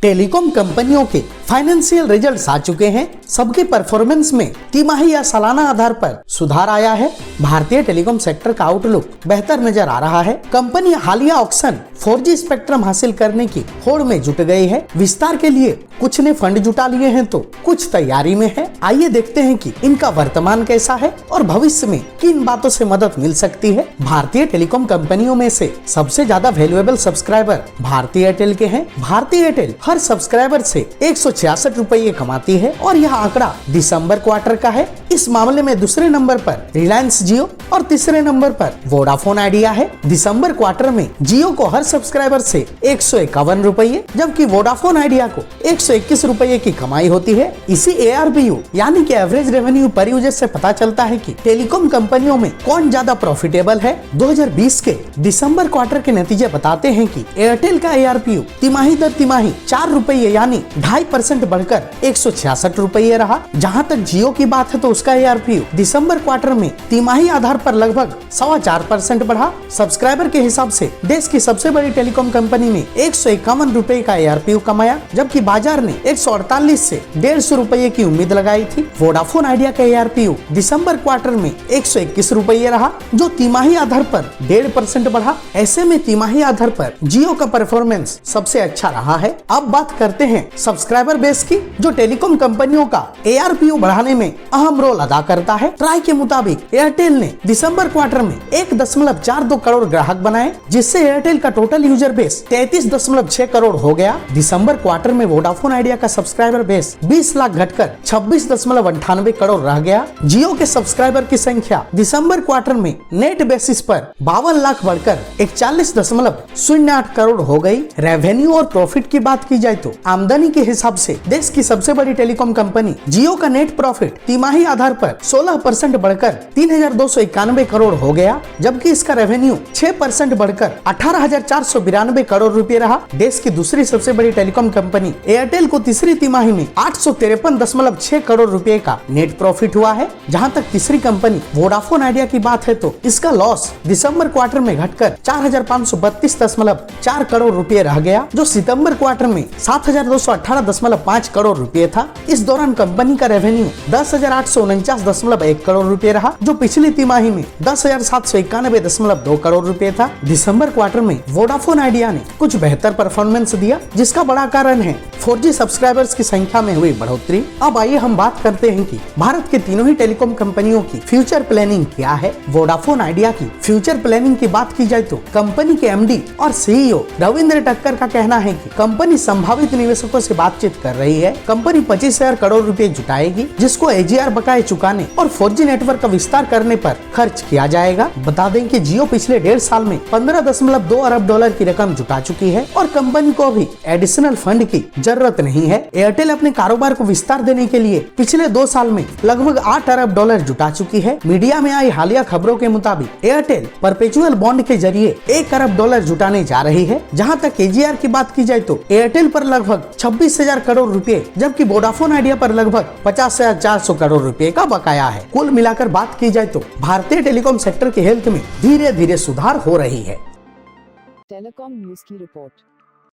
Telecom कंपनियों के financial results आ चुके हैं। सबके परफॉर्मेंस में तिमाही या सालाना आधार पर सुधार आया है। भारतीय टेलीकॉम सेक्टर का आउटलुक बेहतर नजर आ रहा है। कंपनी हालिया ऑक्शन 4G स्पेक्ट्रम हासिल करने की होड़ में जुट गई है। विस्तार के लिए कुछ ने फंड जुटा लिए हैं तो कुछ तैयारी में है। आइए देखते हैं कि इनका वर्तमान कैसा है और भविष्य में किन बातों से मदद मिल सकती है। भारतीय टेलीकॉम कंपनियों में से सबसे ज्यादा वैल्यूएबल सब्सक्राइबर भारतीय एयरटेल के हैं। भारतीय एयरटेल हर सब्सक्राइबर से 166 रुपये कमाती है और यह आंकड़ा दिसंबर क्वार्टर का है। इस मामले में दूसरे नंबर पर रिलायंस जियो और तीसरे नंबर पर वोडाफोन आइडिया है। दिसंबर क्वार्टर में जियो को हर सब्सक्राइबर से 151 रुपये जबकि वोडाफोन आइडिया को 121 रुपये की कमाई होती है। इसी ARPU यानी कि एवरेज रेवेन्यू पर यूजर से पता चलता है कि टेलीकॉम कंपनियों में कौन ज्यादा प्रॉफिटेबल है। 2020 के दिसंबर क्वार्टर के नतीजे बताते हैं कि एयरटेल का ARPU तिमाही दर तिमाही 4 रुपये यानी 2.5% बढ़कर 166 रुपये रहा। जहां तक जियो की बात है तो उसका ARPU दिसंबर क्वार्टर में तिमाही आधार पर लगभग 4.25% बढ़ा। सब्सक्राइबर के हिसाब से देश की सबसे बड़ी टेलीकॉम कंपनी ने 151 रुपए का ARPU कमाया जबकि बाजार ने 148 से 150 रुपये की उम्मीद लगाई थी। वोडाफोन आइडिया का ARPU दिसंबर क्वार्टर में 121 रुपये रहा जो तिमाही आधार पर 1.5% बढ़ा। ऐसे में तिमाही आधार पर जियो का परफॉर्मेंस सबसे अच्छा रहा है। अब बात करते हैं सब्सक्राइबर बेस की जो टेलीकॉम कंपनियों का ARPU बढ़ाने में अहम रोल अदा करता है। ट्राई के मुताबिक एयरटेल ने दिसंबर क्वार्टर में 1.42 करोड़ ग्राहक बनाए जिससे एयरटेल का टोटल यूजर बेस 33.6 करोड़ हो गया। दिसंबर क्वार्टर में वोडाफोन आइडिया का सब्सक्राइबर बेस 20 लाख घटकर 26.98 करोड़ रह गया। जियो के सब्सक्राइबर की संख्या दिसंबर क्वार्टर में नेट बेसिस पर 52 लाख बढ़कर 41.08 करोड़ हो गई। रेवेन्यू और प्रॉफिट की बात की जाए तो आमदनी के हिसाब से देश की सबसे बड़ी टेलीकॉम कंपनी जियो का नेट प्रॉफिट तिमाही आधार पर 16% बढ़कर 3,291 करोड़ हो गया जबकि इसका रेवेन्यू 6% बढ़कर 18,492 करोड़ रुपए रहा। देश की दूसरी सबसे बड़ी टेलीकॉम कंपनी एयरटेल को तीसरी तिमाही में 853.6 करोड़ रुपए का नेट प्रॉफिट हुआ है। जहां तक तीसरी कंपनी वोडाफोन आइडिया की बात है तो इसका लॉस दिसंबर क्वार्टर में घटकर 4,532.4 करोड़ रुपए रह गया जो सितंबर क्वार्टर में 7,218.5 करोड़ रुपए था। इस दौरान कंपनी का रेवेन्यू 10,849.1 करोड़ रुपए रहा जो पिछली तिमाही में 10,791.2 करोड़ रुपए था। दिसंबर क्वार्टर में वोडाफोन आइडिया ने कुछ बेहतर परफॉर्मेंस दिया जिसका बड़ा कारण है 4G सब्सक्राइबर्स की संख्या में हुई बढ़ोतरी। अब आइए हम बात करते हैं कि भारत के तीनों ही टेलीकॉम कंपनियों की फ्यूचर प्लानिंग क्या है। वोडाफोन आइडिया की फ्यूचर प्लानिंग की बात की जाए तो कंपनी के MD और CEO रविंद्र टक्कर का कहना है कि कंपनी संभावित निवेशकों से बातचीत कर रही है। कंपनी 25,000 करोड़ रुपए जुटाएगी जिसको AGR बकाये चुकाने और 4G नेटवर्क का विस्तार करने पर खर्च किया जाएगा। बता दें कि जियो पिछले 1.5 साल में 15.2 अरब डॉलर की रकम जुटा चुकी है और कंपनी को अभी एडिशनल फंड की जरूरत नहीं है। एयरटेल अपने कारोबार को विस्तार देने के लिए पिछले 2 साल में लगभग 8 अरब डॉलर जुटा चुकी है। मीडिया में आई हालिया खबरों के मुताबिक एयरटेल परपेचुअल बॉन्ड के जरिए 1 अरब डॉलर जुटाने जा रही है। जहां तक AGR की बात की जाए तो एयरटेल पर लगभग 26,000 करोड़ रुपए जबकि वोडाफोन आइडिया पर लगभग 50,400 करोड़ रुपए का बकाया है। कुल मिलाकर बात की जाए तो भारतीय टेलीकॉम सेक्टर की हेल्थ में धीरे धीरे सुधार हो रही है। टेलीकॉम न्यूज की रिपोर्ट।